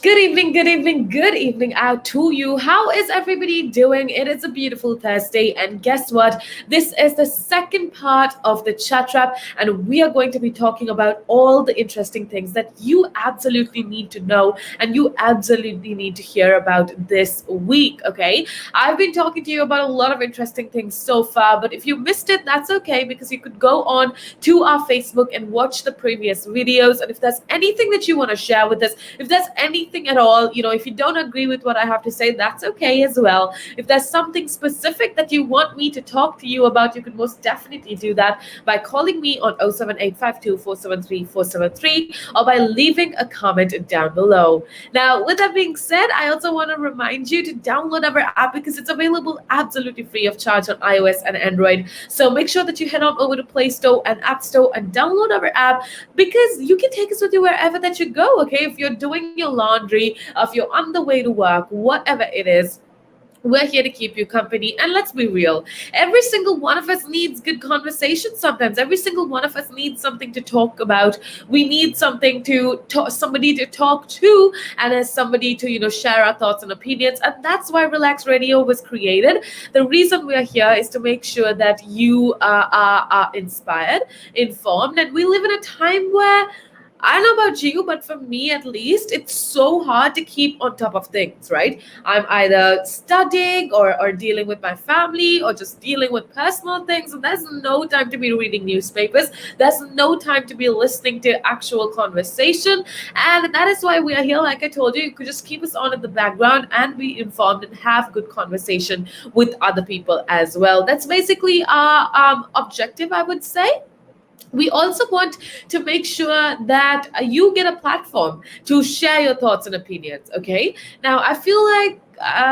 Good evening out to you. How is everybody doing? It is a beautiful Thursday, and guess what? This is the second part of the chat wrap, and we are going to be talking about all the interesting things that you absolutely need to know and you absolutely need to hear about this week. Okay, I've been talking to you about a lot of interesting things so far, but if you missed it, that's okay because you could go on to our Facebook and watch the previous videos. And if there's anything that you want to share with us, if there's anything at all, if you don't agree with what I have to say, that's okay as well. If there's something specific that you want me to talk to you about, you can most definitely do that by calling me on 07852 or by leaving a comment down below. Now, with that being said, I also want to remind you to download our app because it's available absolutely free of charge on iOS and Android. So make sure that you head on over to Play Store and App Store and download our app because you can take us with you wherever that you go. Okay, if you're doing your laundry, if you're on the way to work, whatever it is, we're here to keep you company. And let's be real, every single one of us needs good conversation sometimes. Every single one of us needs something to talk about. We need something to talk, somebody to talk to, and as somebody to share our thoughts and opinions. And that's why Relax Radio was created. The reason we are here is to make sure that you are inspired, informed, and we live in a time where I don't know about you, but for me at least, it's so hard to keep on top of things, right? I'm either studying or dealing with my family or just dealing with personal things. And there's no time to be reading newspapers. There's no time to be listening to actual conversation. And that is why we are here. Like I told you, you could just keep us on in the background and be informed and have good conversation with other people as well. That's basically our objective, I would say. We also want to make sure that you get a platform to share your thoughts and opinions. Okay, now I feel like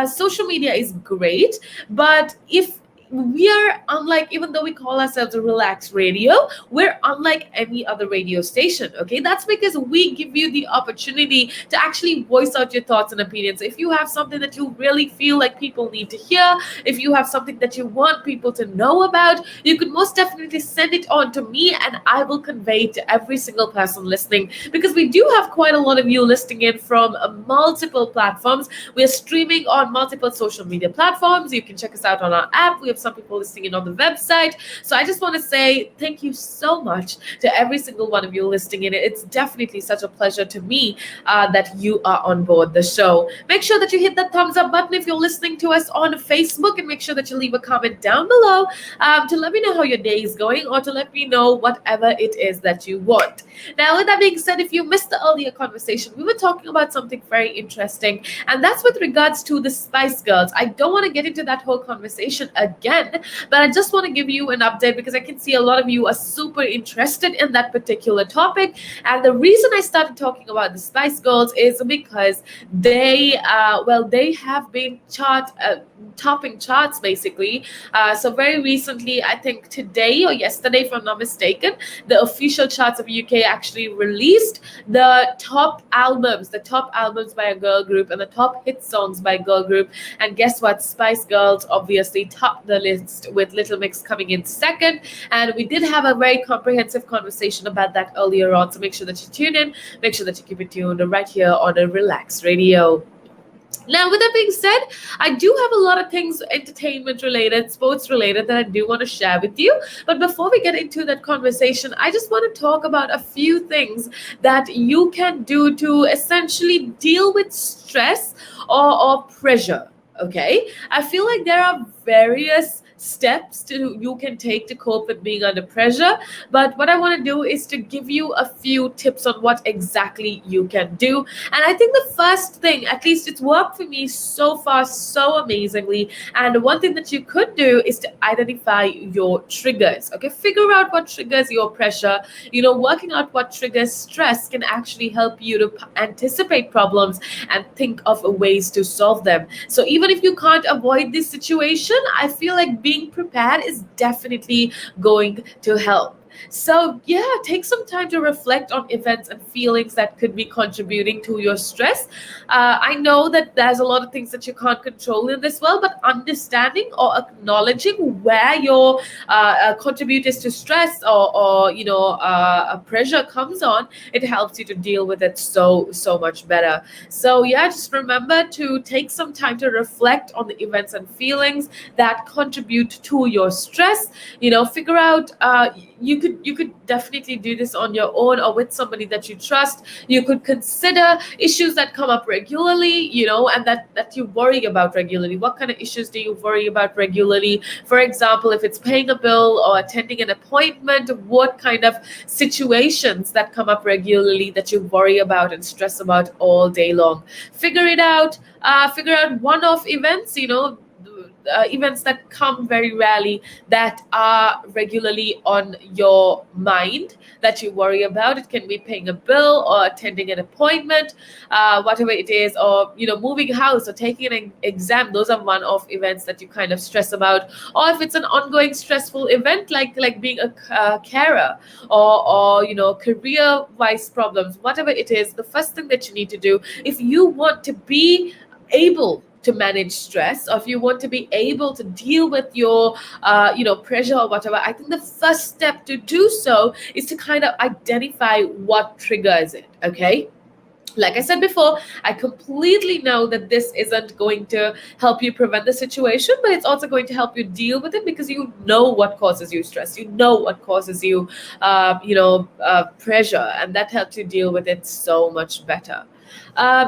social media is great, but if we are unlike, even though we call ourselves a relaxed radio, we're unlike any other radio station. Okay, that's because we give you the opportunity to actually voice out your thoughts and opinions. If you have something that you really feel like people need to hear, if you have something that you want people to know about, you could most definitely send it on to me and I will convey it to every single person listening, because we do have quite a lot of you listening in from multiple platforms. We are streaming on multiple social media platforms. You can check us out on our app. We have some people listening in on the website. So I just want to say thank you so much to every single one of you listening in. It's definitely such a pleasure to me that you are on board the show. Make sure that you hit that thumbs up button if you're listening to us on Facebook, and make sure that you leave a comment down below to let me know how your day is going, or to let me know whatever it is that you want. Now, with that being said, if you missed the earlier conversation, we were talking about something very interesting, and that's with regards to the Spice Girls. I don't want to get into that whole conversation again, but I just want to give you an update because I can see a lot of you are super interested in that particular topic. And the reason I started talking about the Spice Girls is because they have been topping charts basically. So very recently, I think today or yesterday, if I'm not mistaken, the official charts of UK actually released the top albums by a girl group and the top hit songs by a girl group. And guess what? Spice Girls obviously topped the list, with Little Mix coming in second. And we did have a very comprehensive conversation about that earlier on. So make sure that you tune in, make sure that you keep it tuned right here on a Relax Radio. Now, with that being said, I do have a lot of things entertainment related, sports related, that I do want to share with you. But before we get into that conversation, I just want to talk about a few things that you can do to essentially deal with stress or pressure. Okay, I feel like there are various steps you can take to cope with being under pressure, but what I want to do is to give you a few tips on what exactly you can do. And I think the first thing, at least it's worked for me so far so amazingly, and one thing that you could do is to identify your triggers. Okay, figure out what triggers your pressure. Working out what triggers stress can actually help you to anticipate problems and think of ways to solve them. So even if you can't avoid this situation, I feel like being prepared is definitely going to help. So, yeah, take some time to reflect on events and feelings that could be contributing to your stress. I know that there's a lot of things that you can't control in this world, but understanding or acknowledging where your contributors to stress or pressure comes on, it helps you to deal with it so much better. So, yeah, just remember to take some time to reflect on the events and feelings that contribute to your stress. Figure out, you could definitely do this on your own or with somebody that you trust. You could consider issues that come up regularly, and that you worry about regularly. What kind of issues do you worry about regularly? For example, if it's paying a bill or attending an appointment, what kind of situations that come up regularly that you worry about and stress about all day long? Figure out one-off events, events that come very rarely, that are regularly on your mind, that you worry about. It can be paying a bill or attending an appointment, whatever it is, or moving house or taking an exam. Those are one-off events that you kind of stress about. Or if it's an ongoing stressful event, like being a carer, or career-wise problems, whatever it is, the first thing that you need to do, if you want to be able to manage stress, or if you want to be able to deal with your pressure or whatever, I think the first step to do so is to kind of identify what triggers it. Okay, like I said before, I completely know that this isn't going to help you prevent the situation, but it's also going to help you deal with it, because you know what causes you stress, you know what causes you pressure, and that helps you deal with it so much better.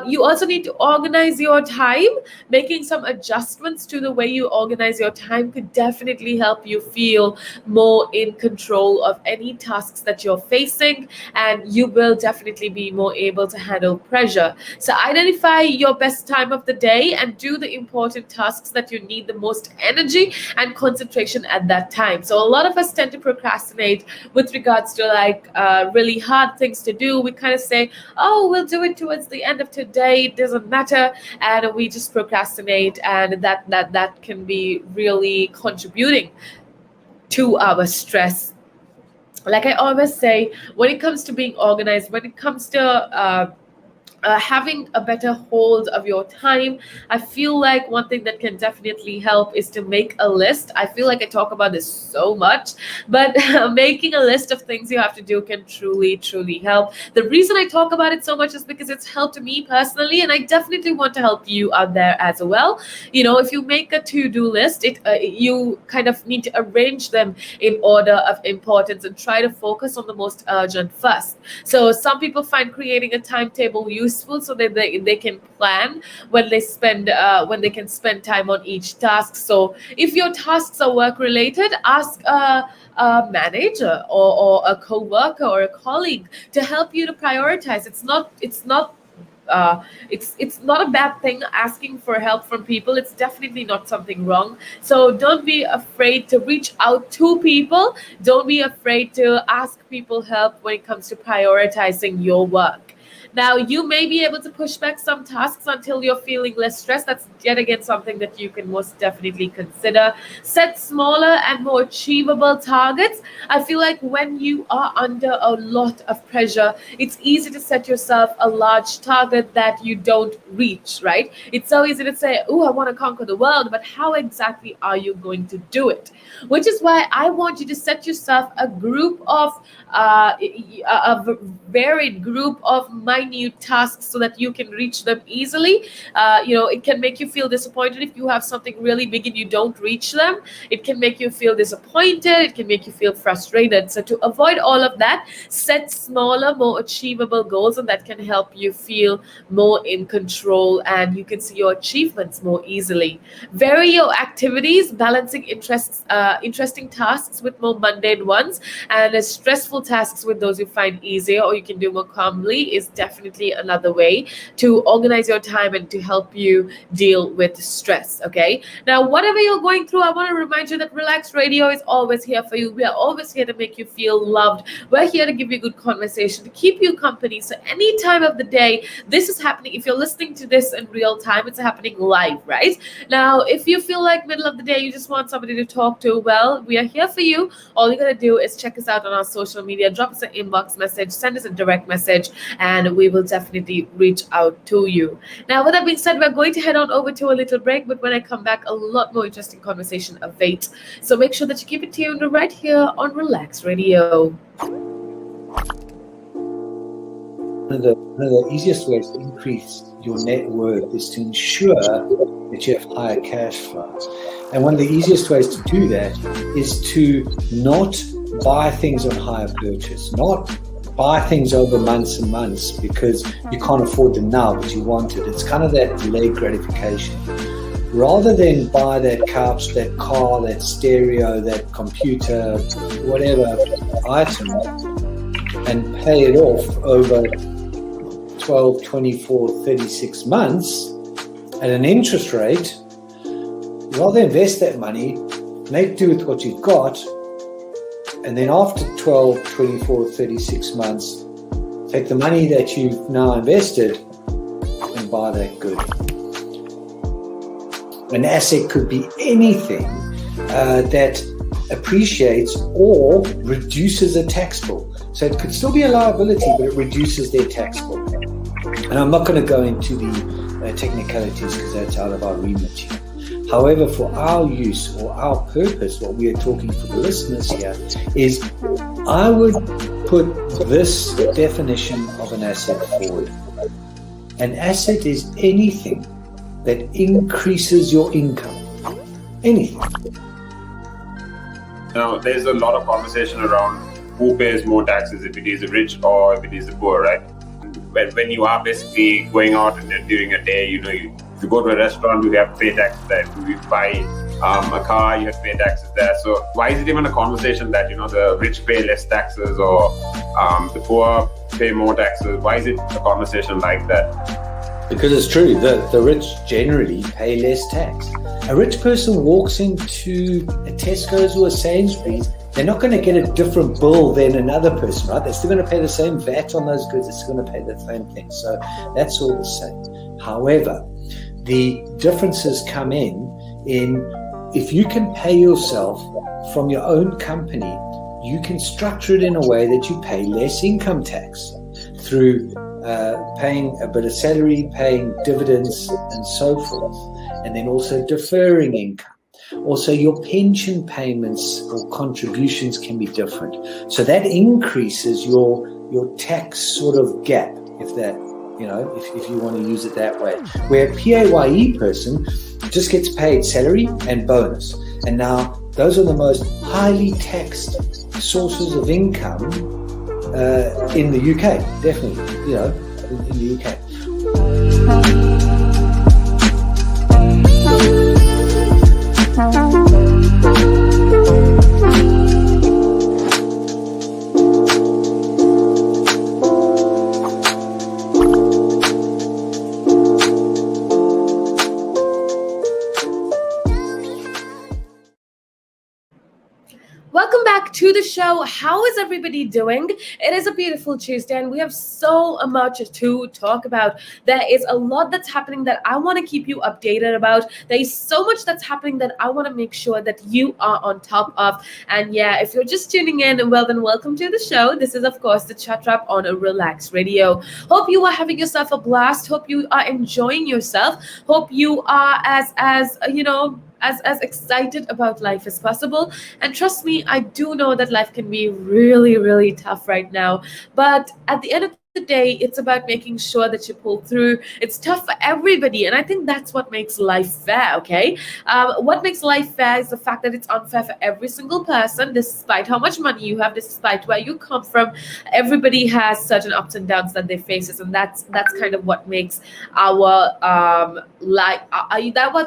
You also need to organize your time. Making some adjustments to the way you organize your time could definitely help you feel more in control of any tasks that you're facing, and you will definitely be more able to handle pressure. So, identify your best time of the day and do the important tasks that you need the most energy and concentration at that time. So, a lot of us tend to procrastinate with regards to really hard things to do. We kind of say, oh, we'll do it towards the end of today, it doesn't matter, and we just procrastinate, and that can be really contributing to our stress. Like I always say, when it comes to being organized, when it comes to having a better hold of your time, I feel like one thing that can definitely help is to make a list. I feel like I talk about this so much, but making a list of things you have to do can truly help. The reason I talk about it so much is because it's helped me personally, and I definitely want to help you out there as well. If you make a to-do list, you kind of need to arrange them in order of importance and try to focus on the most urgent first. So some people find creating a timetable useful, so that they can plan when they can spend time on each task. So if your tasks are work related, ask a manager or a co-worker or a colleague to help you to prioritize. It's not a bad thing asking for help from people. It's definitely not something wrong. So don't be afraid to reach out to people. Don't be afraid to ask people help when it comes to prioritizing your work. Now, you may be able to push back some tasks until you're feeling less stressed. That's yet again something that you can most definitely consider. Set smaller and more achievable targets. I feel like when you are under a lot of pressure, it's easy to set yourself a large target that you don't reach, right? It's so easy to say, oh, I want to conquer the world, but how exactly are you going to do it? Which is why I want you to set yourself a group of a varied group of minute tasks so that you can reach them easily. It can make you feel disappointed if you have something really big and you don't reach them. It can make you feel disappointed. It can make you feel frustrated. So to avoid all of that, set smaller, more achievable goals, and that can help you feel more in control, and you can see your achievements more easily. Vary your activities, balancing interesting tasks with more mundane ones, and stressful tasks with those you find easier or you can do more calmly is definitely definitely another way to organize your time and to help you deal with stress. Okay. Now, whatever you're going through, I want to remind you that Relax Radio is always here for you. We are always here to make you feel loved. We're here to give you good conversation, to keep you company. So, any time of the day, this is happening. If you're listening to this in real time, it's happening live, right? Now, if you feel like middle of the day, you just want somebody to talk to, well, we are here for you. All you gotta do is check us out on our social media, drop us an inbox message, send us a direct message, and we will definitely reach out to you. Now, with that being said, we're going to head on over to a little break, but when I come back, a lot more interesting conversation awaits. So make sure that you keep it tuned right here on Relax Radio. One of the easiest ways to increase your net worth is to ensure that you have higher cash flows. And one of the easiest ways to do that is to not buy things on hire purchase, not buy things over months and months because you can't afford them now, but you want it. It's kind of that delayed gratification. Rather than buy that couch, that car, that stereo, that computer, whatever item, and pay it off over 12, 24, 36 months at an interest rate, rather invest that money, make do with what you've got, and then after 12, 24, 36 months, take the money that you've now invested and buy that good. An asset could be anything that appreciates or reduces a tax bill. So it could still be a liability, but it reduces their tax bill. And I'm not going to go into the technicalities because that's out of our remit here. However, for our use or our purpose, what we are talking for the listeners here is I would put this definition of an asset forward. An asset is anything that increases your income. Anything. Now, there's a lot of conversation around who pays more taxes, if it is the rich or if it is the poor, right? When you are basically going out and during a day, if you go to a restaurant, you have to pay taxes there. If you buy a car, you have to pay taxes there. So why is it even a conversation that, the rich pay less taxes or the poor pay more taxes? Why is it a conversation like that? Because it's true, the rich generally pay less tax. A rich person walks into a Tesco's or a Sainsbury's, they're not going to get a different bill than another person, right? They're still going to pay the same VAT on those goods. They're still going to pay the same thing. So that's all the same. However, the differences come in if you can pay yourself from your own company, you can structure it in a way that you pay less income tax through paying a bit of salary, paying dividends and so forth, and then also deferring income. Also, your pension payments or contributions can be different. So that increases your tax sort of gap, if that, if you want to use it that way. Where a PAYE person just gets paid salary and bonus. And now those are the most highly taxed sources of income in the UK, definitely, in the UK. Welcome back to the show. How is everybody doing? It is a beautiful Tuesday and we have so much to talk about. There is a lot that's happening that I want to keep you updated about. There is so much that's happening that I want to make sure that you are on top of. And yeah, if you're just tuning in, well then welcome to the show. This is of course the Chat Wrap on a Relax Radio. Hope you are having yourself a blast. Hope you are enjoying yourself. Hope you are as excited about life as possible. And trust me, I do know that life can be really, really tough right now. But at the end of the day, it's about making sure that you pull through. It's tough for everybody, and I think that's what makes life fair. Okay, what makes life fair is the fact that it's unfair for every single person, despite how much money you have, despite where you come from. Everybody has certain ups and downs that they faces, and that's kind of what makes our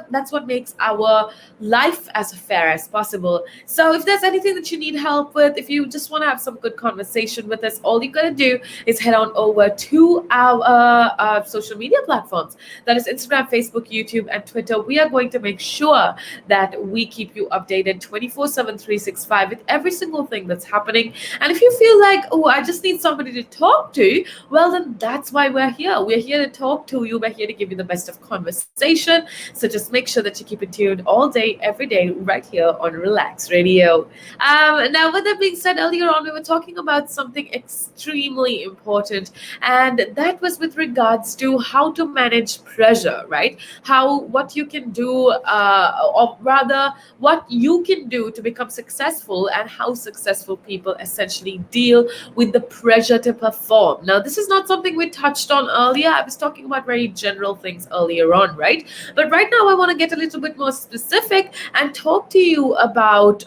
that's what makes our life as fair as possible. So if there's anything that you need help with, if you just want to have some good conversation with us, all you gotta do is head on over to our social media platforms. That is Instagram, Facebook, YouTube, and Twitter. We are going to make sure that we keep you updated 24/7, 365 with every single thing that's happening. And if you feel like, oh, I just need somebody to talk to, well, then that's why we're here. We're here to talk to you. We're here to give you the best of conversation. So just make sure that you keep it tuned all day, every day, right here on Relax Radio. Now, with that being said, earlier on, we were talking about something extremely important, and that was with regards to how to manage pressure, right? What you can do, or rather, what you can do to become successful, and how successful people essentially deal with the pressure to perform. Now, this is not something we touched on earlier. I was talking about very general things earlier on, right? But right now, I want to get a little bit more specific and talk to you about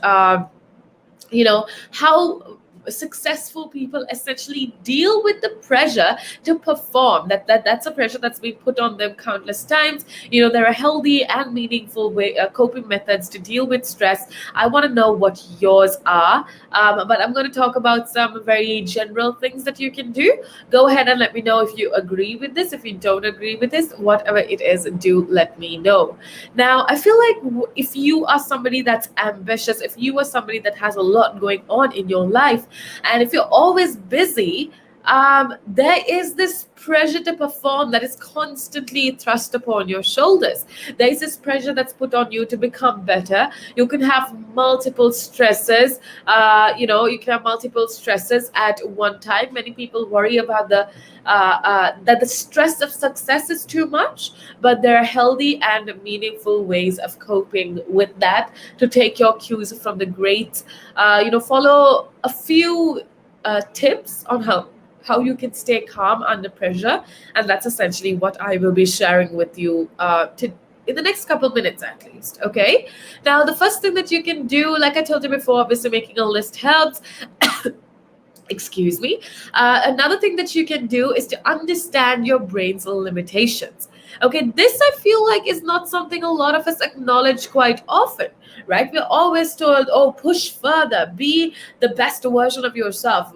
how successful people essentially deal with the pressure to perform. That's a pressure that's been put on them countless times. There are healthy and meaningful coping methods to deal with stress. I want to know what yours are, but I'm going to talk about some very general things that you can do. Go ahead and let me know if you agree with this. If you don't agree with this, whatever it is, do let me know. Now, I feel like if you are somebody that's ambitious, if you are somebody that has a lot going on in your life, and if you're always busy, there is this pressure to perform that is constantly thrust upon your shoulders. There is this pressure that's put on you to become better. You can have multiple stresses. You can have multiple stresses at one time. Many people worry about that the stress of success is too much, but there are healthy and meaningful ways of coping with that. To take your cues from the greats, follow a few tips on how you can stay calm under pressure, and that's essentially what I will be sharing with you in the next couple of minutes at least. Okay, now the first thing that you can do, like I told you before, obviously making a list helps. Excuse me. Another thing that you can do is to understand your brain's limitations. Okay, this I feel like is not something a lot of us acknowledge quite often, right? We're always told, oh, push further, be the best version of yourself.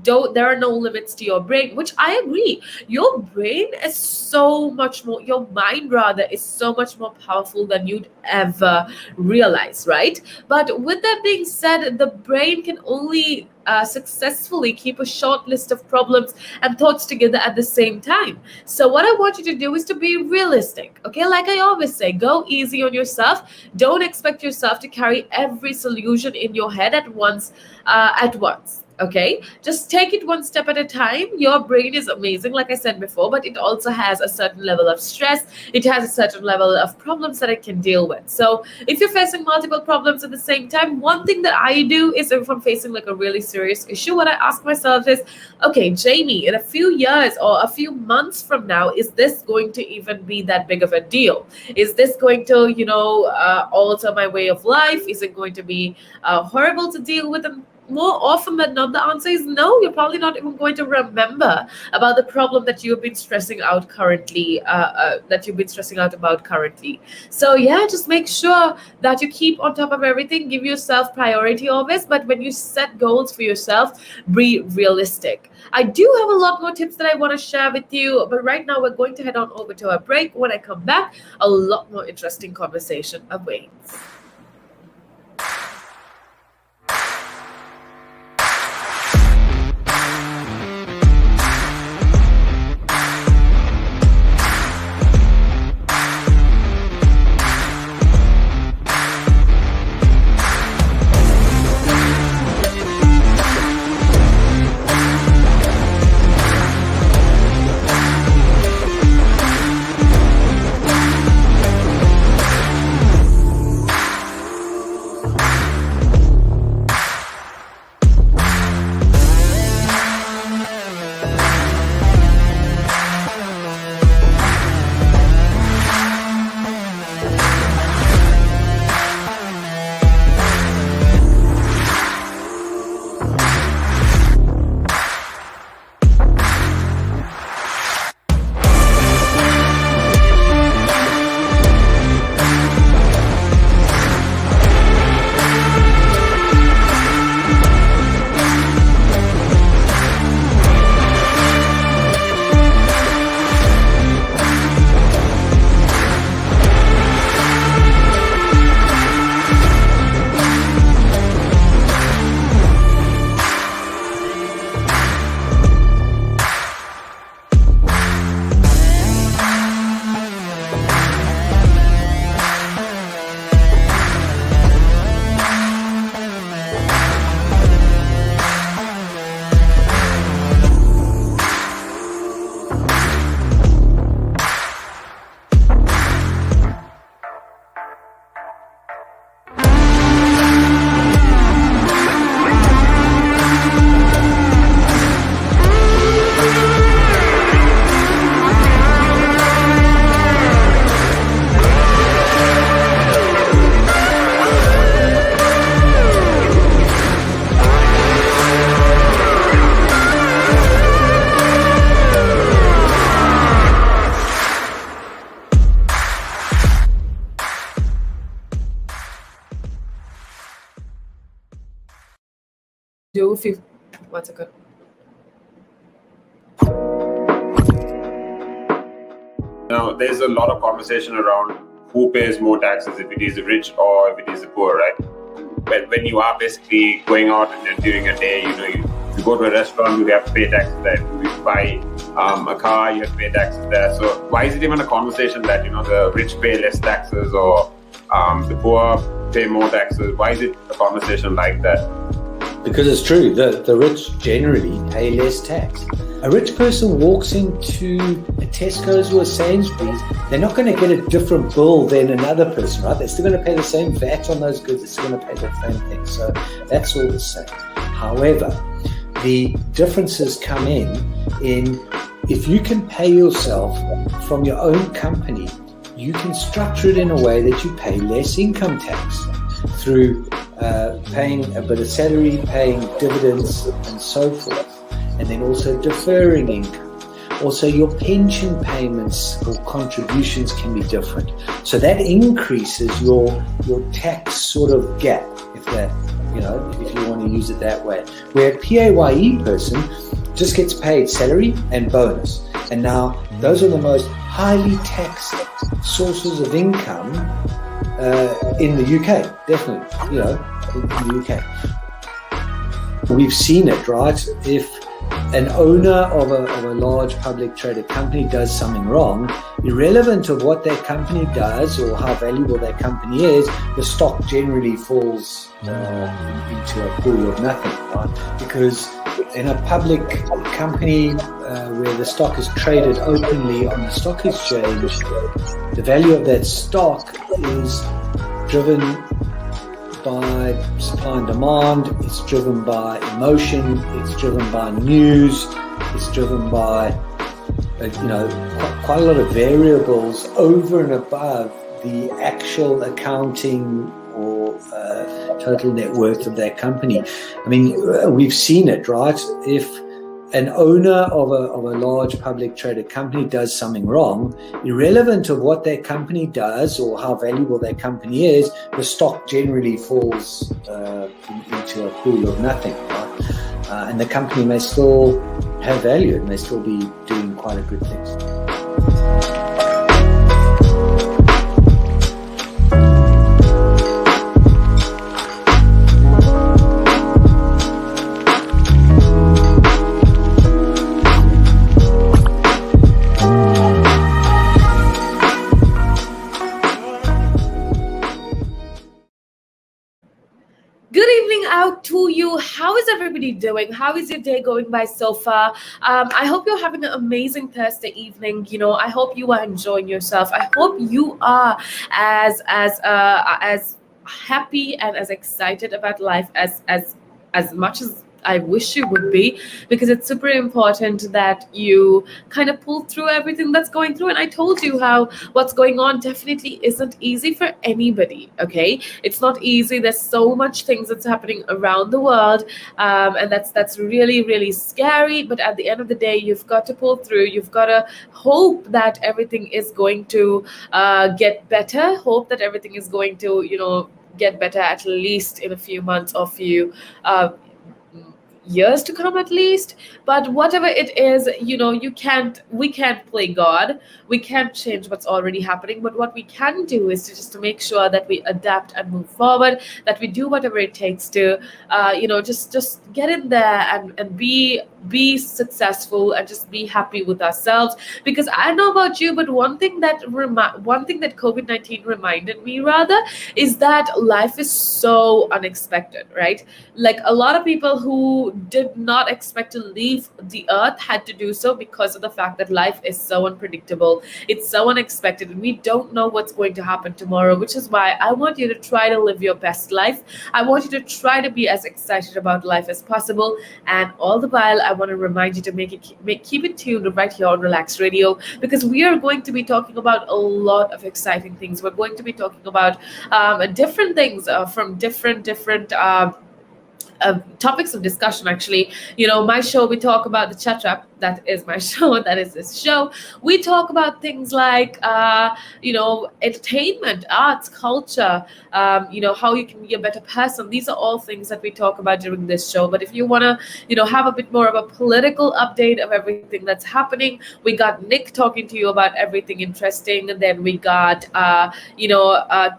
There are no limits to your brain, which I agree. Your brain is so much more, your mind rather, is so much more powerful than you'd ever realize, right? But with that being said, the brain can only successfully keep a short list of problems and thoughts together at the same time. So what I want you to do is to be realistic. Okay, like I always say, go easy on yourself. Don't expect yourself to carry every solution in your head at once. Okay, just take it one step at a time. Your brain is amazing, like I said before, but it also has a certain level of stress. It has a certain level of problems that it can deal with. So if you're facing multiple problems at the same time, one thing that I do is, if I'm facing like a really serious issue, what I ask myself is, okay, Jamie, in a few years or a few months from now, is this going to even be that big of a deal? Is this going to, alter my way of life? Is it going to be horrible to deal with? And more often than not, the answer is no. You're probably not even going to remember about the problem that you've been stressing out currently, about currently. So yeah, just make sure that you keep on top of everything. Give yourself priority always, but when you set goals for yourself, be realistic. I do have a lot more tips that I want to share with you, but right now we're going to head on over to a break. When I come back, a lot more interesting conversation awaits. do if you, one second. Now, there's a lot of conversation around who pays more taxes, if it is the rich or if it is the poor, right? When you are basically going out and during a day, you go to a restaurant, you have to pay taxes there. If you buy a car, you have to pay taxes there. So why is it even a conversation that, the rich pay less taxes or the poor pay more taxes? Why is it a conversation like that? Because it's true, the rich generally pay less tax. A rich person walks into a Tesco's or a Sainsbury's, they're not going to get a different bill than another person, right? They're still going to pay the same VAT on those goods, they're still going to pay the same thing. So that's all the same. However, the differences come in if you can pay yourself from your own company, you can structure it in a way that you pay less income tax through paying a bit of salary, paying dividends and so forth, and then also deferring income. Also, your pension payments or contributions can be different. So that increases your tax sort of gap, if you want to use it that way. Where a PAYE person just gets paid salary and bonus. And now those are the most highly taxed sources of income in the UK, definitely, in the UK. We've seen it, right? If an owner of a large public traded company does something wrong, irrelevant of what that company does or how valuable that company is, the stock generally falls into a pool of nothing, right? Because in a public company where the stock is traded openly on the stock exchange, the value of that stock is driven by supply and demand, it's driven by emotion, it's driven by news, it's driven by quite a lot of variables over and above the actual accounting or total net worth of that company. I mean, we've seen it, right? If an owner of a large public traded company does something wrong, irrelevant of what that company does or how valuable that company is, the stock generally falls into a pool of nothing, right? And the company may still have value, it may still be doing quite a good things. Out to you. How is everybody doing? How is your day going by so far? I hope you're having an amazing Thursday evening. I hope you are enjoying yourself. I hope you are as happy and as excited about life as much as I wish you would be, because it's super important that you kind of pull through everything that's going through. And I told you how what's going on definitely isn't easy for anybody, okay? It's not easy. There's so much things that's happening around the world, and that's really, really scary. But at the end of the day, you've got to pull through. You've got to hope that everything is going to get better, hope that everything is going to, get better at least in a few months or years to come at least. But whatever it is, we can't play God, we can't change what's already happening, but what we can do is to make sure that we adapt and move forward, that we do whatever it takes to just get in there and be successful and just be happy with ourselves. Because I know about you, but one thing that COVID-19 reminded me rather is that life is so unexpected, right? Like a lot of people who did not expect to leave the earth had to do so because of the fact that life is so unpredictable. It's so unexpected and we don't know what's going to happen tomorrow, which is why I want you to try to live your best life. I want you to try to be as excited about life as possible. And all the while, I want to remind you to keep it tuned right here on Relaks Radio, because we are going to be talking about a lot of exciting things. We're going to be talking about different things from different topics of discussion. Actually, my show, we talk about the chat that is my show. That is this show. We talk about things like, entertainment, arts, culture, how you can be a better person. These are all things that we talk about during this show. But if you want to, have a bit more of a political update of everything that's happening, we got Nick talking to you about everything interesting. And then we got,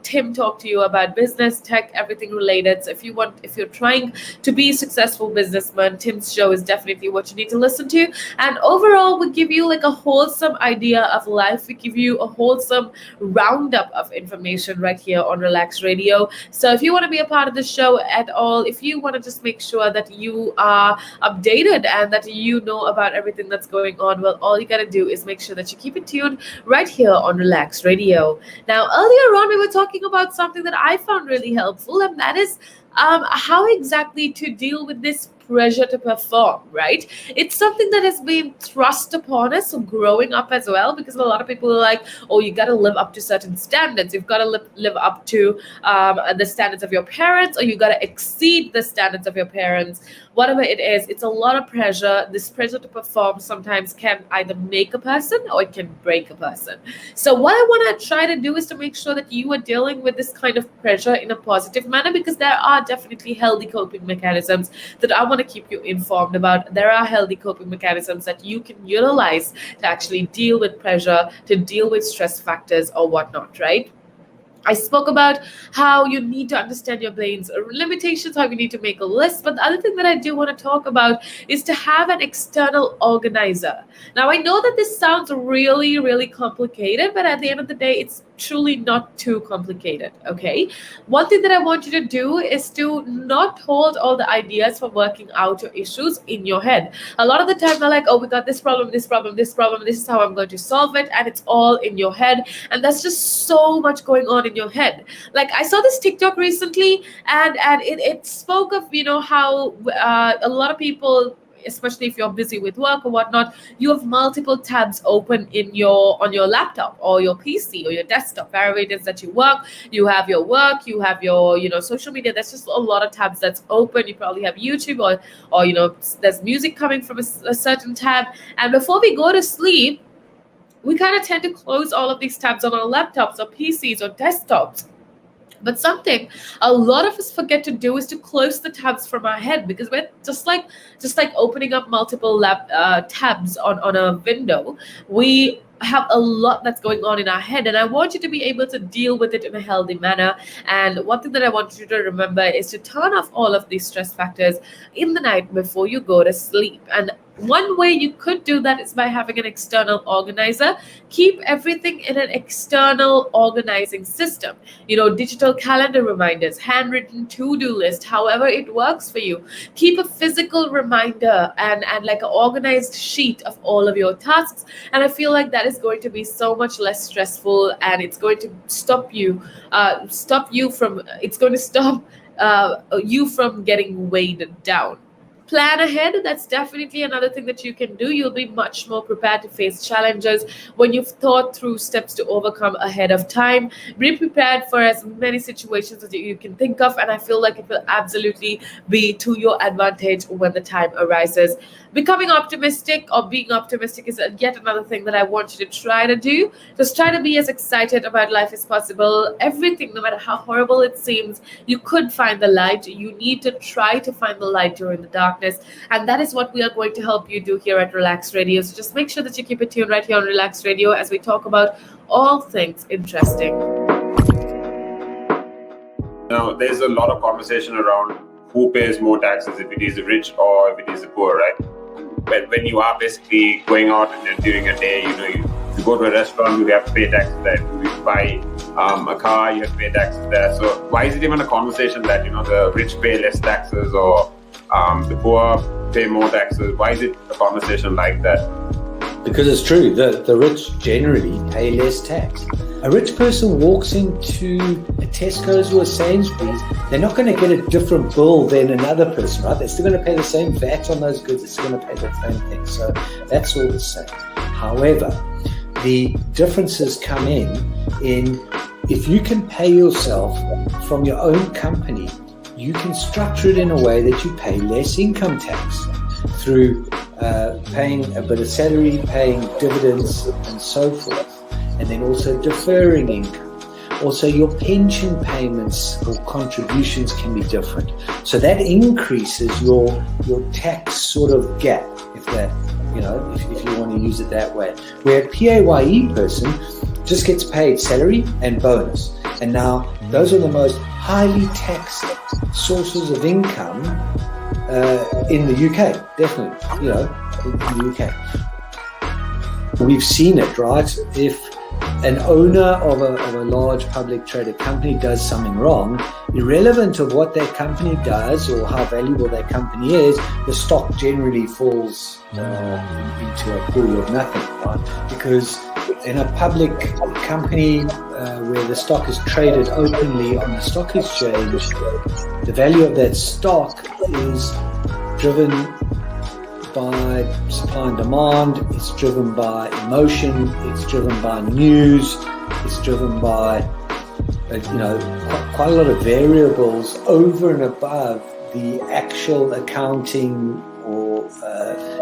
Tim talk to you about business, tech, everything related. So if you're trying to be a successful businessman, Tim's show is definitely what you need to listen to. And overall, we give you like a wholesome idea of life. We give you a wholesome roundup of information right here on Relaks Radio. So if you want to be a part of the show at all, if you want to just make sure that you are updated and that you know about everything that's going on, well, all you got to do is make sure that you keep it tuned right here on Relaks Radio. Now, earlier on, we were talking about something that I found really helpful, and that is how exactly to deal with this pressure to perform, right? It's something that has been thrust upon us growing up as well, because a lot of people are like, oh, you got to live up to certain standards. You've got to live up to the standards of your parents, or you got to exceed the standards of your parents. Whatever it is, it's a lot of pressure. This pressure to perform sometimes can either make a person or it can break a person. So what I want to try to do is to make sure that you are dealing with this kind of pressure in a positive manner, because there are definitely healthy coping mechanisms that I want to keep you informed about. There are healthy coping mechanisms that you can utilize to actually deal with pressure, to deal with stress factors or whatnot, right? I spoke about how you need to understand your brain's limitations, how you need to make a list. But the other thing that I do want to talk about is to have an external organizer. Now, I know that this sounds really, really complicated, but at the end of the day, it's truly not too complicated, okay? One thing that I want you to do is to not hold all the ideas for working out your issues in your head. A lot of the time, they're like, oh, we got this problem, this problem, this problem, this is how I'm going to solve it, and it's all in your head. And that's just so much going on in your head. Like, I saw this TikTok recently, and it spoke of, how a lot of people, especially if you're busy with work or whatnot, you have multiple tabs open on your laptop or your PC or your desktop, wherever it is that you work. You have your work, you have your social media. There's just a lot of tabs that's open. You probably have YouTube or there's music coming from a certain tab. And before we go to sleep, we kind of tend to close all of these tabs on our laptops or PCs or desktops. But something a lot of us forget to do is to close the tabs from our head, because we're just like opening up multiple tabs on a window. We have a lot that's going on in our head, and I want you to be able to deal with it in a healthy manner. And one thing that I want you to remember is to turn off all of these stress factors in the night before you go to sleep. And one way you could do that is by having an external organizer. Keep everything in an external organizing system. Digital calendar reminders, handwritten to-do list, however it works for you. Keep a physical reminder and like an organized sheet of all of your tasks. And I feel like that is going to be so much less stressful, and it's going to stop you from getting weighed down. Plan ahead. That's definitely another thing that you can do. You'll be much more prepared to face challenges when you've thought through steps to overcome ahead of time. Be prepared for as many situations as you can think of, and I feel like it will absolutely be to your advantage when the time arises. Becoming optimistic or being optimistic is yet another thing that I want you to try to do. Just try to be as excited about life as possible. Everything, no matter how horrible it seems, you could find the light. You need to try to find the light during the darkness. And that is what we are going to help you do here at Relaks Radio. So just make sure that you keep it tuned right here on Relaks Radio as we talk about all things interesting. Now, there's a lot of conversation around who pays more taxes, if it is the rich or if it is the poor, right? When you are basically going out and during a day, you go to a restaurant, you have to pay taxes there. If you buy a car, you have to pay taxes there. So why is it even a conversation that, the rich pay less taxes or the poor pay more taxes? Why is it a conversation like that? Because it's true, the rich generally pay less tax. A rich person walks into a Tesco's or a Sainsbury's, they're not going to get a different bill than another person, right? They're still going to pay the same VAT on those goods, they're still going to pay the same thing. So that's all the same. However, the differences come in if you can pay yourself from your own company, you can structure it in a way that you pay less income tax through paying a bit of salary, paying dividends and so forth, and then also deferring income. Also, your pension payments or contributions can be different. So that increases your tax sort of gap, if that, if you want to use it that way. Where a PAYE person just gets paid salary and bonus. And now those are the most highly taxed sources of income in the UK, definitely, in the UK. We've seen it, right? If an owner of a large public traded company does something wrong, irrelevant of what that company does or how valuable that company is, the stock generally falls into a pool of nothing, right? Because in a public company where the stock is traded openly on the stock exchange, the value of that stock is driven by supply and demand, it's driven by emotion, it's driven by news, it's driven by quite a lot of variables over and above the actual accounting or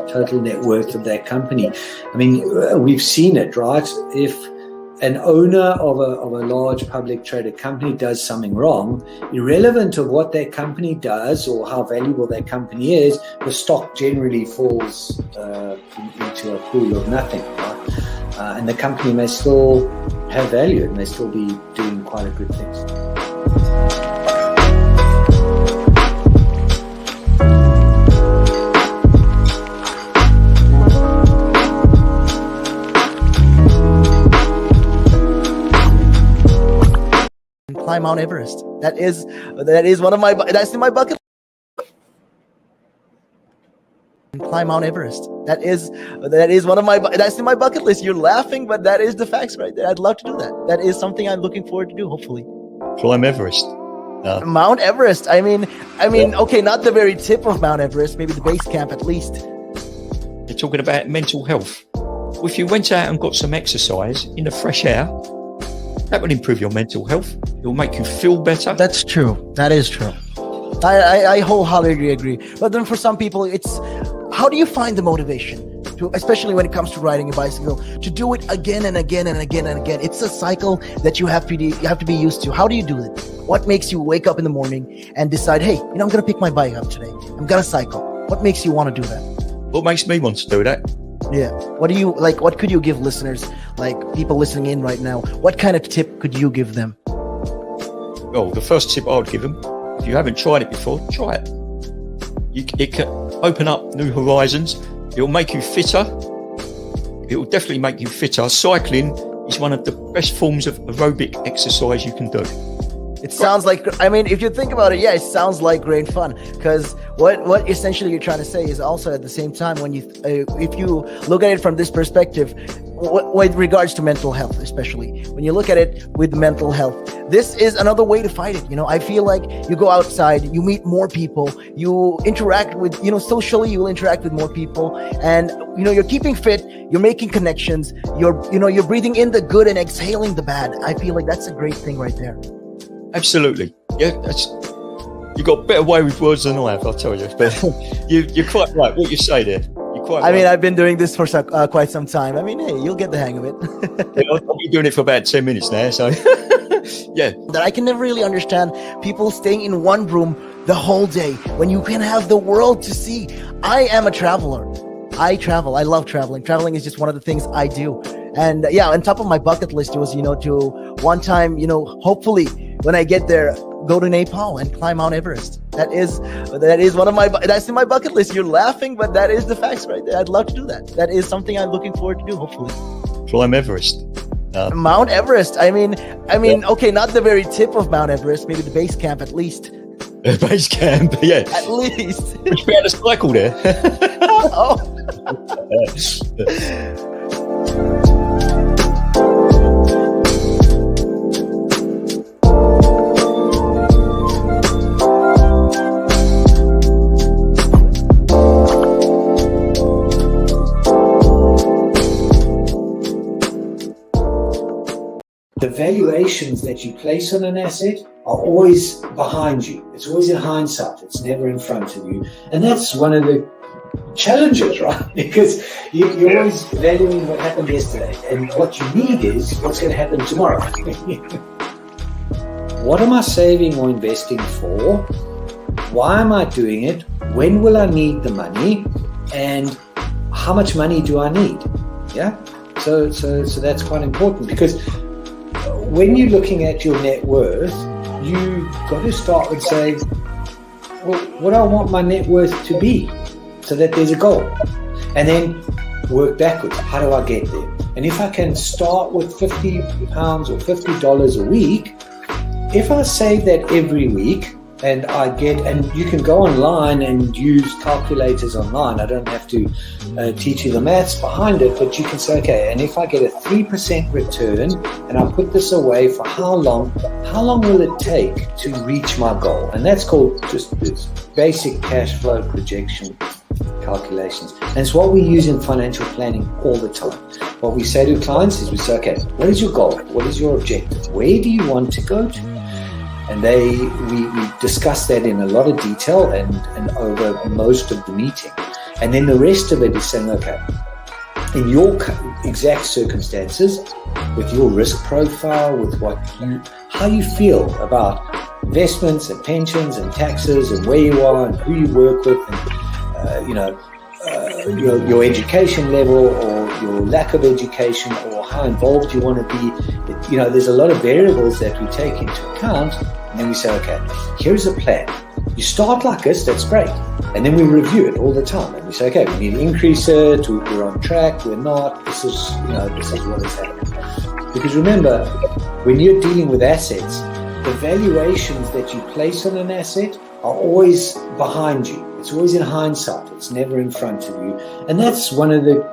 total net worth of that company. I mean, we've seen it, right? If an owner of a large public traded company does something wrong, irrelevant of what that company does or how valuable that company is, the stock generally falls into a pool of nothing, right? And the company may still have value and may still be doing quite a good things. Climb Mount Everest. That is one of my, that's in my bucket. Climb Mount Everest. That is one of my, that's in my bucket list. You're laughing, but that is the facts right there. I'd love to do that. That is something I'm looking forward to do, hopefully. Climb Everest. Mount Everest. I mean, okay, not the very tip of Mount Everest, maybe the base camp at least. You're talking about mental health. Well, if you went out and got some exercise in the fresh air, that will improve your mental health. It will make you feel better. That's true. That is true. I wholeheartedly agree. But then for some people, it's how do you find the motivation to, especially when it comes to riding a bicycle, to do it again and again and again and again? It's a cycle that you have to be used to. How do you do it? What makes you wake up in the morning and decide, hey, I'm going to pick my bike up today. I'm going to cycle. What makes you want to do that? What makes me want to do that? Yeah. What do you like? What could you give listeners, like people listening in right now? What kind of tip could you give them? Well, the first tip I would give them, if you haven't tried it before, try it. It can open up new horizons. It will make you fitter. It will definitely make you fitter. Cycling is one of the best forms of aerobic exercise you can do. It sounds like, I mean, if you think about it, yeah, it sounds like great fun. Because what essentially you're trying to say is also at the same time, when you, if you look at it from this perspective, with regards to mental health, especially when you look at it with mental health, this is another way to fight it. I feel like you go outside, you meet more people, you interact with, socially, you will interact with more people, and you're keeping fit, you're making connections, you're breathing in the good and exhaling the bad. I feel like that's a great thing right there. Absolutely. Yeah, you got a better way with words than I have, I'll tell you. But you're quite right. What you say there. You're quite right. I mean, I've been doing this for quite some time. I mean, hey, you'll get the hang of it. I've been doing it for about 10 minutes now, so yeah. That I can never really understand people staying in one room the whole day when you can have the world to see. I am a traveler. I travel. I love traveling. Traveling is just one of the things I do. And yeah, on top of my bucket list was, to one time, hopefully when I get there, go to Nepal and climb Mount Everest. That is one of my, that's in my bucket list. You're laughing, but that is the facts right there. I'd love to do that. That is something I'm looking forward to do, hopefully. Climb Everest. Mount Everest. I mean, okay, not the very tip of Mount Everest, maybe the base camp at least. Base camp, yeah. At least. Would you be able to cycle there? Oh. The valuations that you place on an asset are always behind you. It's always in hindsight. It's never in front of you. And that's one of the challenges, right? Because you're always valuing what happened yesterday, and what you need is what's going to happen tomorrow. What am I saving or investing for? Why am I doing it? When will I need the money? And how much money do I need? Yeah. So that's quite important, because when you're looking at your net worth, you got to start with saying, well, what do I want my net worth to be, so that there's a goal, and then work backwards. How do I get there? And if I can start with £50 or $50 a week, if I save that every week, and you can go online and use calculators online. I don't have to teach you the maths behind it, but you can say, okay, and if I get a 3% return and I put this away for how long will it take to reach my goal? And that's called just this basic cash flow projection calculations. And it's what we use in financial planning all the time. What we say to clients is we say, okay, what is your goal? What is your objective? Where do you want to go to? And we discuss that in a lot of detail and over most of the meeting. And then the rest of it is saying, okay, in your exact circumstances, with your risk profile, with how you feel about investments and pensions and taxes and where you are and who you work with, and your education level or your lack of education, or how involved you want to be. There's a lot of variables that we take into account. And then we say, okay, here's a plan. You start like this, that's great. And then we review it all the time. And we say, okay, we need to increase it, we're on track, we're not, this is what is happening. Because remember, when you're dealing with assets, the valuations that you place on an asset are always behind you. It's always in hindsight. It's never in front of you. And that's one of the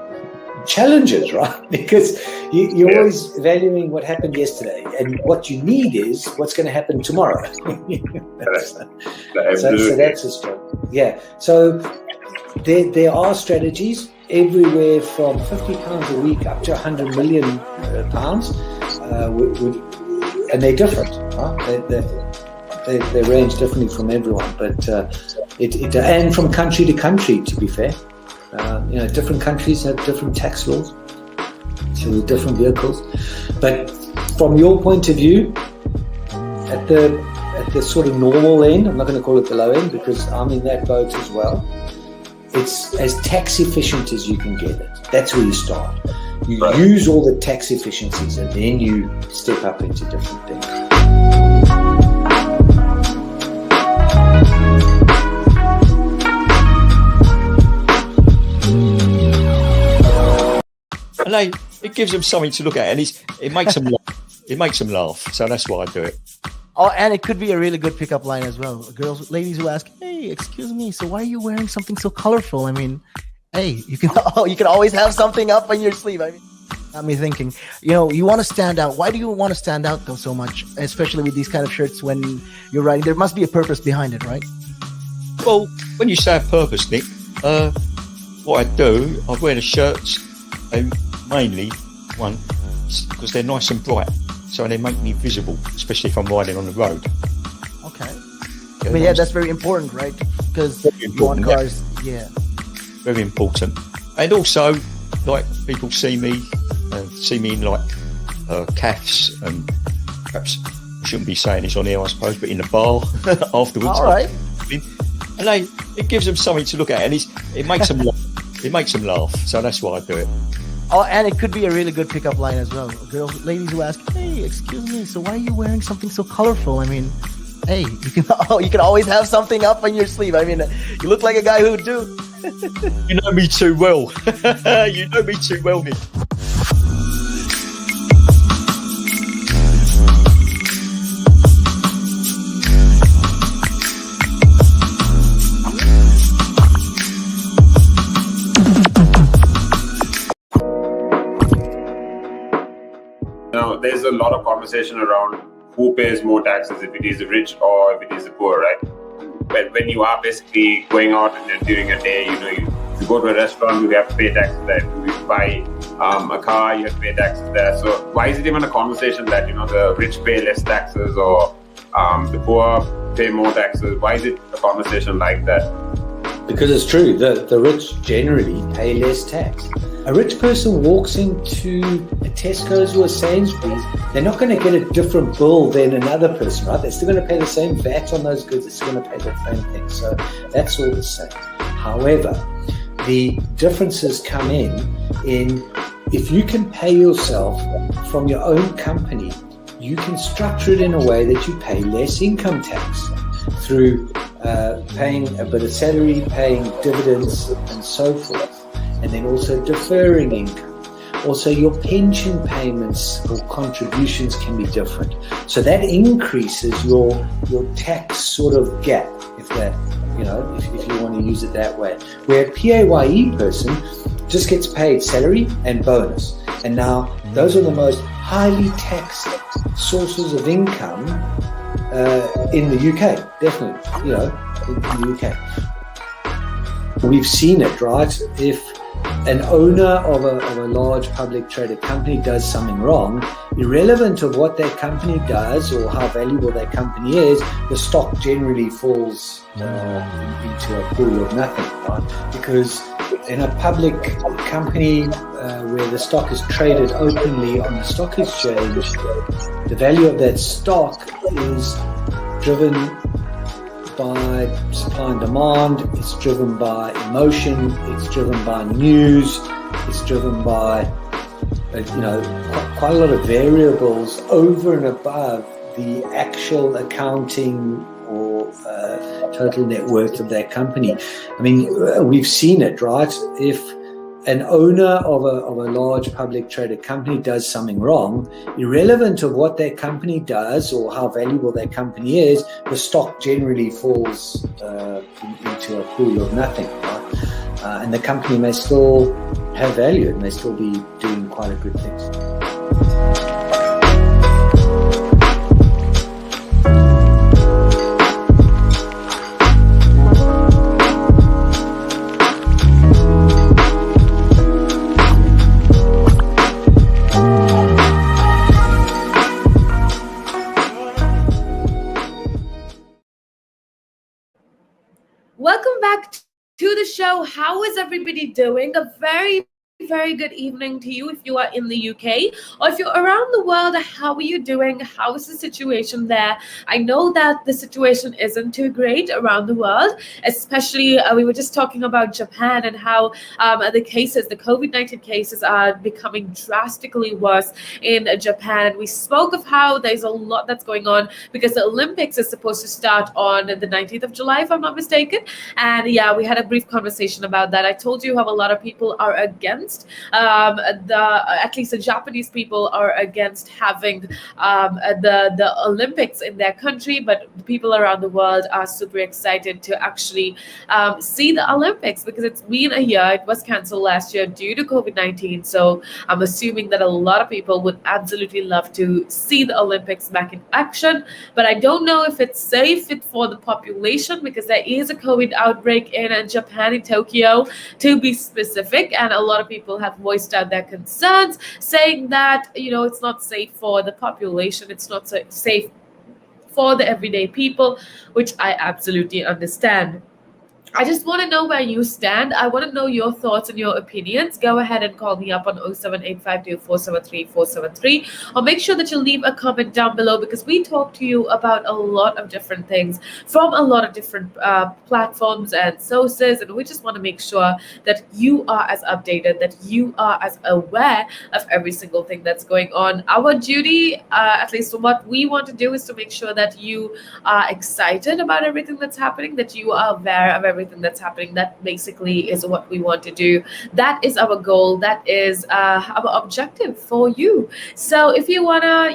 challenges, right? Because you're always valuing what happened yesterday, and what you need is what's going to happen tomorrow. So that's a struggle. Yeah. So there are strategies everywhere from £50 a week up to £100 million, and they're different. Right? They range differently from everyone, but and from country to country, to be fair. Different countries have different tax laws, so with different vehicles. But from your point of view, at the sort of normal end, I'm not going to call it the low end because I'm in that boat as well. It's as tax efficient as you can get it. That's where you start. You use all the tax efficiencies, and then you step up into different things. And it gives them something to look at, and it makes them laugh. It makes them laugh. So that's why I do it. Oh, and it could be a really good pickup line as well. Ladies who ask, "Hey, excuse me, so why are you wearing something so colorful?" I mean, hey, you can always have something up on your sleeve. I mean, got me thinking. You want to stand out. Why do you want to stand out though so much, especially with these kind of shirts when you're riding? There must be a purpose behind it, right? Well, when you say a purpose, Nick, what I do, I wear the shirts. Mainly, one, because they're nice and bright, so they make me visible, especially if I'm riding on the road. Okay. Yeah, that's very important, right? Because you want cars, very important. And also, like, people see me in like calves, and perhaps I shouldn't be saying this on air, I suppose, but in the bar afterwards. All right. And it gives them something to look at, and it makes them laugh. It makes them laugh, so that's why I do it. Oh, and it could be a really good pickup line as well. Ladies who ask, "Hey, excuse me, so why are you wearing something so colorful?" I mean, hey, you can always have something up on your sleeve. I mean, you look like a guy who would do. You know me too well. You know me too well, Nick. There's a lot of conversation around who pays more taxes, if it is the rich or if it is the poor, right? When you are basically going out and during a day, you go to a restaurant, you have to pay taxes there. You buy a car, you have to pay taxes there. So why is it even a conversation that the rich pay less taxes or the poor pay more taxes? Why is it a conversation like that? Because it's true, the rich generally pay less tax. A rich person walks into a Tesco's or a Sainsbury's, they're not going to get a different bill than another person, right? They're still going to pay the same VAT on those goods, they're still going to pay the same thing. So that's all the same. However, the differences come in if you can pay yourself from your own company, you can structure it in a way that you pay less income tax through paying a bit of salary, paying dividends and so forth, and then also deferring income. Also, your pension payments or contributions can be different. So that increases your tax sort of gap, if you want to use it that way. Where a PAYE person just gets paid salary and bonus. And now those are the most highly taxed sources of income in the UK, definitely, in the UK. We've seen it, right? If an owner of a large public traded company does something wrong, irrelevant of what that company does or how valuable that company is, the stock generally falls into a pool of nothing, right? Because in a public company where the stock is traded openly on the stock exchange, the value of that stock is driven by supply and demand, it's driven by emotion, it's driven by news, it's driven by quite a lot of variables over and above the actual accounting or total net worth of that company. I mean, we've seen it, right? If an owner of a large public traded company does something wrong, irrelevant of what that company does or how valuable that company is, the stock generally falls into a pool of nothing, right? And the company may still have value, it may still be doing quite a good thing. Welcome back to the show. How is everybody doing? A very good evening to you if you are in the UK, or if you're around the world. How are you doing? How is the situation there? I know that the situation isn't too great around the world, especially we were just talking about Japan and how the COVID-19 cases are becoming drastically worse in Japan. We spoke of how there's a lot that's going on because the Olympics is supposed to start on the 19th of July, if I'm not mistaken. And yeah, we had a brief conversation about that. I told you how a lot of people are against at least the Japanese people are against having the Olympics in their country, but the people around the world are super excited to actually see the Olympics because it's been a year. It was cancelled last year due to COVID-19, so I'm assuming that a lot of people would absolutely love to see the Olympics back in action, but I don't know if it's safe for the population because there is a COVID outbreak in Japan, in Tokyo to be specific, and a lot of people have voiced out their concerns saying that it's not safe for the population, it's not safe for the everyday people, which I absolutely understand. I just want to know where you stand. I want to know your thoughts and your opinions. Go ahead and call me up on 07852473473, or make sure that you leave a comment down below because we talk to you about a lot of different things from a lot of different platforms and sources, and we just want to make sure that you are as updated, that you are as aware of every single thing that's going on. Our duty, at least what we want to do, is to make sure that you are excited about everything that's happening, that you are aware of everything that's happening. That basically is what we want to do. That is our goal. That is our objective for you. So if you want to,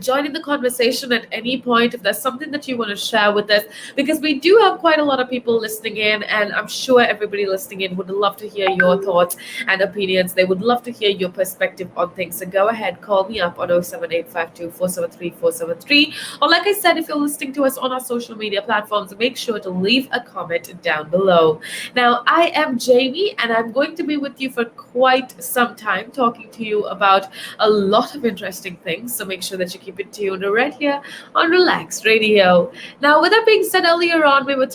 join in the conversation at any point, if there's something that you want to share with us, because we do have quite a lot of people listening in, and I'm sure everybody listening in would love to hear your thoughts and opinions. They would love to hear your perspective on things. So go ahead, call me up on 07852473473, or like I said, if you're listening to us on our social media platforms, make sure to leave a comment down below. Now, I am Jaimmy, and I'm going to be with you for quite some time, talking to you about a lot of interesting things. So make sure that you you keep it tuned right here on Relax Radio. Now, with that being said, earlier on, we were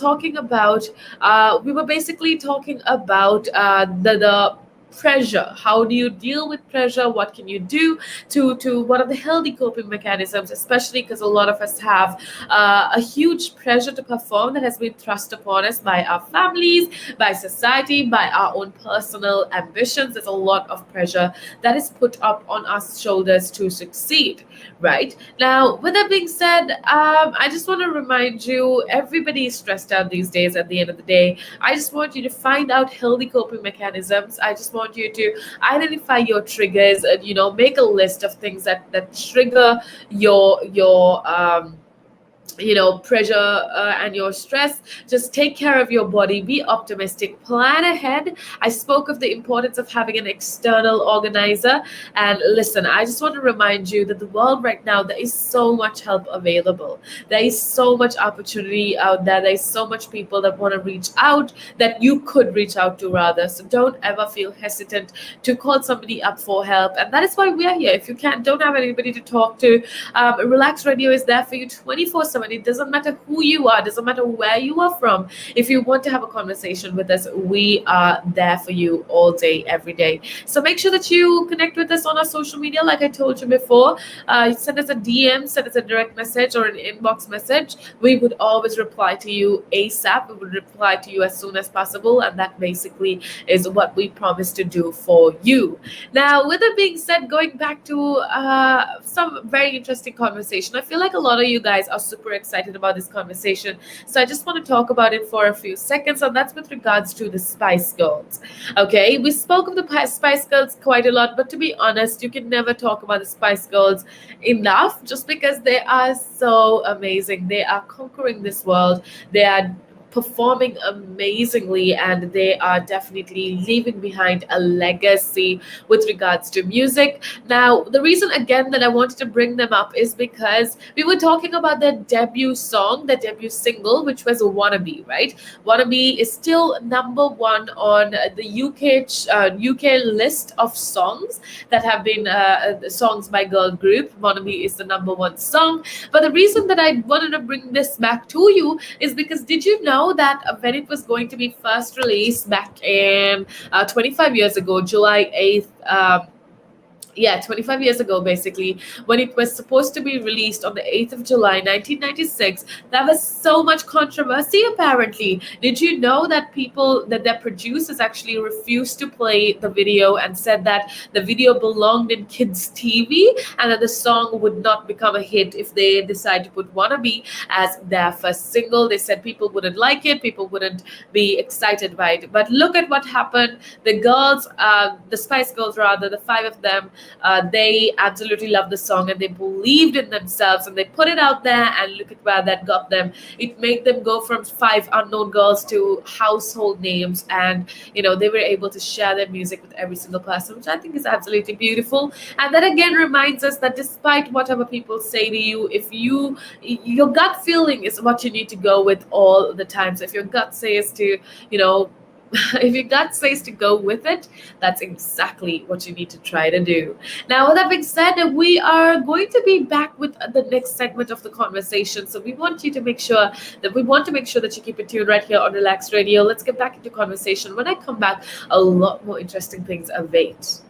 basically talking about the pressure. How do you deal with pressure? What can you do to what are the healthy coping mechanisms, especially because a lot of us have a huge pressure to perform that has been thrust upon us by our families, by society, by our own personal ambitions. There's a lot of pressure that is put up on our shoulders to succeed, right? Now, with that being said, I just want to remind you, everybody is stressed out these days at the end of the day. I just want you to find out healthy coping mechanisms. I just want you to identify your triggers and, make a list of things that trigger your pressure and your stress. Just take care of your body, be optimistic, plan ahead. I spoke of the importance of having an external organizer. And listen, I just want to remind you that the world right now, there is so much help available. There is so much opportunity out there. There is so much people that want to reach out, that you could reach out to rather. So don't ever feel hesitant to call somebody up for help. And that is why we are here. If you don't have anybody to talk to, Relax Radio is there for you 24/7. It doesn't matter who you are, doesn't matter where you are from. If you want to have a conversation with us, we are there for you all day, every day. So make sure that you connect with us on our social media, like I told you before. Send us a DM, send us a direct message or an inbox message. We would always reply to you ASAP. We would reply to you as soon as possible, and that basically is what we promise to do for you. Now, with that being said, going back to some very interesting conversation. I feel like a lot of you guys are super excited about this conversation. So I just want to talk about it for a few seconds, and that's with regards to the Spice Girls. Okay, we spoke of the Spice Girls quite a lot, but to be honest, you can never talk about the Spice Girls enough, just because they are so amazing. They are conquering this world. They are performing amazingly, and they are definitely leaving behind a legacy with regards to music. Now, the reason again that I wanted to bring them up is because we were talking about their debut song, their debut single, which was Wannabe, right? Wannabe is still number one on the UK list of songs that have been songs by girl group. Wannabe is the number one song. But the reason that I wanted to bring this back to you is because, did you know that when it was going to be first released back in 25 years ago, July 8th, 25 years ago, basically, when it was supposed to be released on the 8th of July, 1996, there was so much controversy, apparently. Did you know that their producers actually refused to play the video and said that the video belonged in kids' TV and that the song would not become a hit if they decide to put Wannabe as their first single? They said people wouldn't like it, people wouldn't be excited by it. But look at what happened. The girls, the Spice Girls rather, the five of them, they absolutely loved the song and they believed in themselves and they put it out there, and look at where that got them. It made them go from five unknown girls to household names, and they were able to share their music with every single person, which I think is absolutely beautiful. And that again reminds us that despite whatever people say to you, if your gut feeling is what you need to go with all the time. So if your gut says to if your gut says to go with it, that's exactly what you need to try to do. Now, with that being said, we are going to be back with the next segment of the conversation. So we want to make sure that you keep it tuned right here on Relax Radio. Let's get back into conversation. When I come back, a lot more interesting things await.